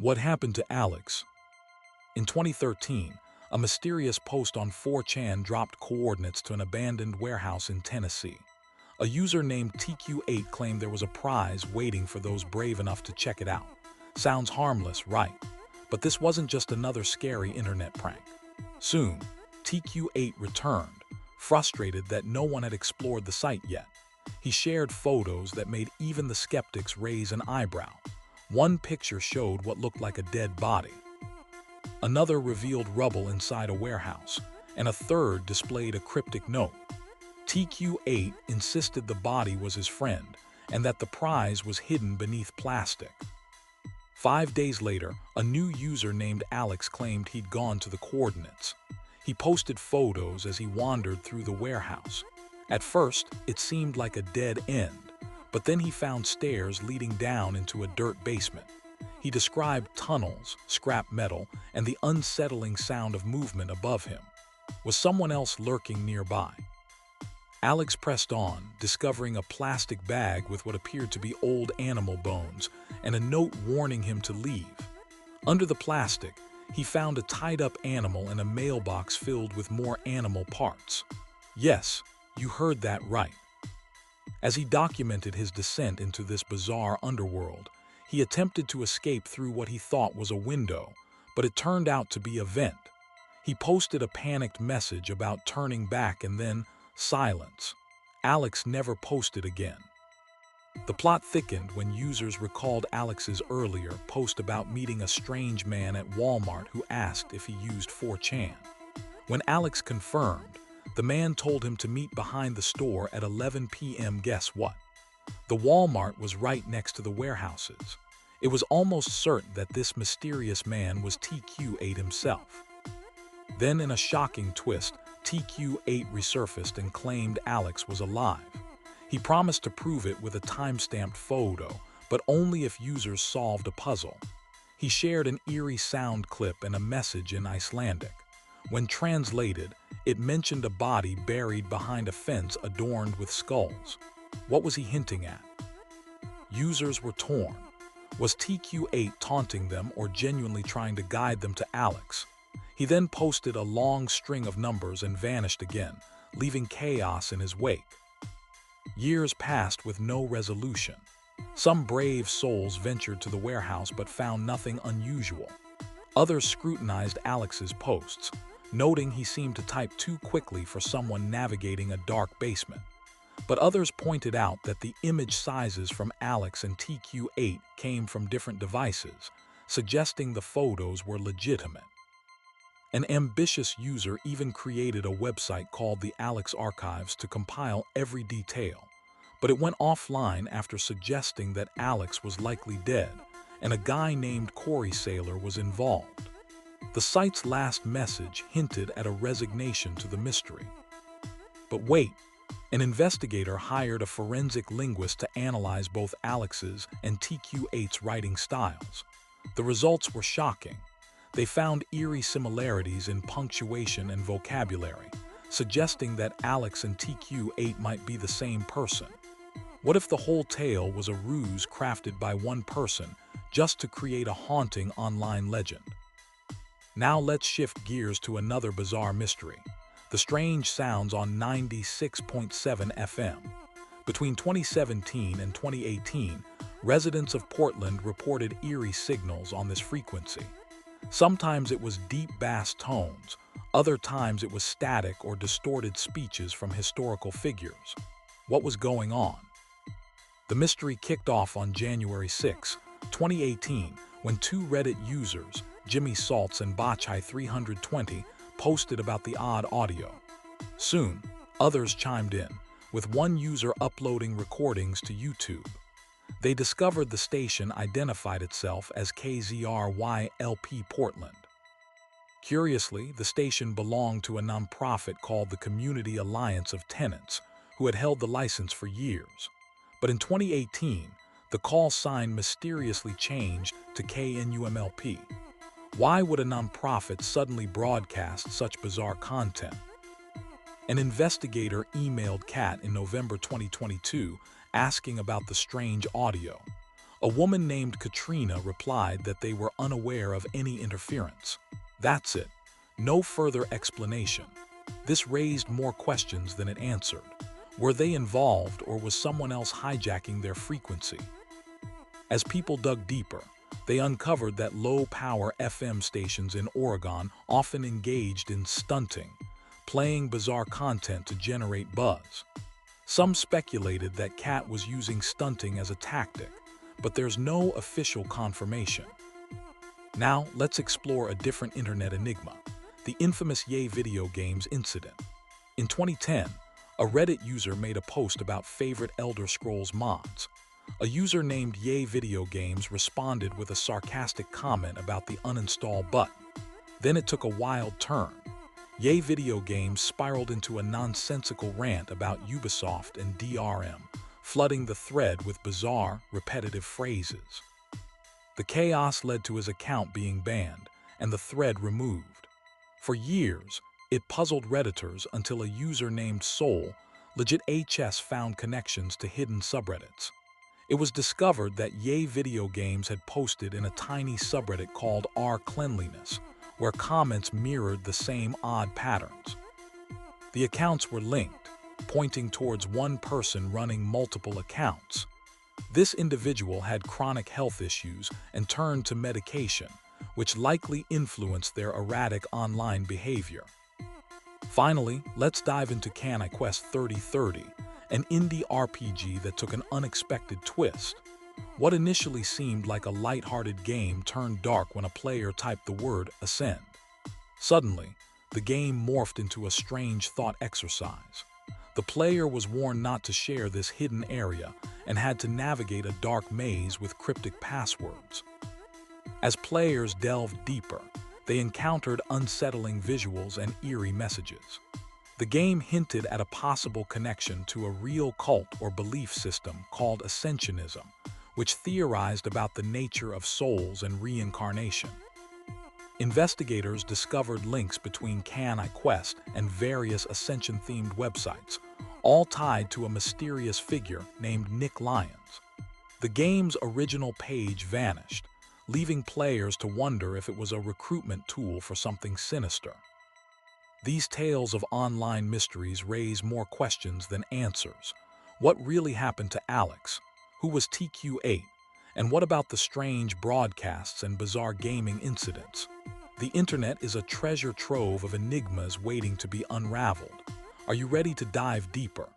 What happened to Alex? In 2013, a mysterious post on 4chan dropped coordinates to an abandoned warehouse in Tennessee. A user named TQ8 claimed there was a prize waiting for those brave enough to check it out. Sounds harmless, right? But this wasn't just another scary internet prank. Soon, TQ8 returned, frustrated that no one had explored the site yet. He shared photos that made even the skeptics raise an eyebrow. One picture showed what looked like a dead body. Another revealed rubble inside a warehouse, and a third displayed a cryptic note. TQ8 insisted the body was his friend and that the prize was hidden beneath plastic. 5 days later, a new user named Alex claimed he'd gone to the coordinates. He posted photos as he wandered through the warehouse. At first, it seemed like a dead end, but then he found stairs leading down into a dirt basement. He described tunnels, scrap metal, and the unsettling sound of movement above him. Was someone else lurking nearby? Alex pressed on, discovering a plastic bag with what appeared to be old animal bones and a note warning him to leave. Under the plastic, he found a tied-up animal and a mailbox filled with more animal parts. Yes, you heard that right. As he documented his descent into this bizarre underworld, he attempted to escape through what he thought was a window, but it turned out to be a vent. He posted a panicked message about turning back and then silence. Alex never posted again. The plot thickened when users recalled Alex's earlier post about meeting a strange man at Walmart who asked if he used 4chan. When Alex confirmed, the man told him to meet behind the store at 11 p.m. Guess what? The Walmart was right next to the warehouses. It was almost certain that this mysterious man was TQ8 himself. Then, in a shocking twist, TQ8 resurfaced and claimed Alex was alive. He promised to prove it with a time-stamped photo, but only if users solved a puzzle. He shared an eerie sound clip and a message in Icelandic. When translated, it mentioned a body buried behind a fence adorned with skulls. What was he hinting at? Users were torn. Was TQ8 taunting them or genuinely trying to guide them to Alex? He then posted a long string of numbers and vanished again, leaving chaos in his wake. Years passed with no resolution. Some brave souls ventured to the warehouse but found nothing unusual. Others scrutinized Alex's posts, noting he seemed to type too quickly for someone navigating a dark basement. But others pointed out that the image sizes from Alex and TQ8 came from different devices, suggesting the photos were legitimate. An ambitious user even created a website called the Alex Archives to compile every detail, but it went offline after suggesting that Alex was likely dead and a guy named Corey Saylor was involved. The site's last message hinted at a resignation to the mystery. But wait, an investigator hired a forensic linguist to analyze both Alex's and TQ8's writing styles. The results were shocking. They found eerie similarities in punctuation and vocabulary, suggesting that Alex and TQ8 might be the same person. What if the whole tale was a ruse crafted by one person just to create a haunting online legend? Now let's shift gears to another bizarre mystery: the strange sounds on 96.7 FM. Between 2017 and 2018, residents of Portland reported eerie signals on this frequency. Sometimes it was deep bass tones, other times it was static or distorted speeches from historical figures. What was going on? The mystery kicked off on January 6, 2018, when two Reddit users, Jimmy Salts and Bachai320, posted about the odd audio. Soon, others chimed in, with one user uploading recordings to YouTube. They discovered the station identified itself as KZRY-LP Portland. Curiously, the station belonged to a nonprofit called the Community Alliance of Tenants, who had held the license for years. But in 2018, the call sign mysteriously changed to KNUMLP. Why would a nonprofit suddenly broadcast such bizarre content? An investigator emailed Kat in November 2022 asking about the strange audio. A woman named Katrina replied that they were unaware of any interference. That's it. No further explanation. This raised more questions than it answered. Were they involved, or was someone else hijacking their frequency? As people dug deeper, they uncovered that low-power FM stations in Oregon often engaged in stunting, playing bizarre content to generate buzz. Some speculated that Cat was using stunting as a tactic, but there's no official confirmation. Now, let's explore a different internet enigma, the infamous YeaVideoGames incident. In 2010, a Reddit user made a post about favorite Elder Scrolls mods. A user named YeaVideoGames responded with a sarcastic comment about the uninstall button. Then it took a wild turn. YeaVideoGames spiraled into a nonsensical rant about Ubisoft and DRM, flooding the thread with bizarre, repetitive phrases. The chaos led to his account being banned and the thread removed. For years, it puzzled Redditors until a user named Soul, legit HS, found connections to hidden subreddits. It was discovered that YeaVideoGames had posted in a tiny subreddit called r/cleanliness, where comments mirrored the same odd patterns. The accounts were linked, pointing towards one person running multiple accounts. This individual had chronic health issues and turned to medication, which likely influenced their erratic online behavior. Finally, let's dive into Kanye Quest 3030, an indie RPG that took an unexpected twist. What initially seemed like a lighthearted game turned dark when a player typed the word Ascend. Suddenly, the game morphed into a strange thought exercise. The player was warned not to share this hidden area and had to navigate a dark maze with cryptic passwords. As players delved deeper, they encountered unsettling visuals and eerie messages. The game hinted at a possible connection to a real cult or belief system called Ascensionism, which theorized about the nature of souls and reincarnation. Investigators discovered links between Kanye Quest and various Ascension-themed websites, all tied to a mysterious figure named Nick Lyons. The game's original page vanished, leaving players to wonder if it was a recruitment tool for something sinister. These tales of online mysteries raise more questions than answers. What really happened to Alex? Who was TQ8? And what about the strange broadcasts and bizarre gaming incidents? The internet is a treasure trove of enigmas waiting to be unraveled. Are you ready to dive deeper?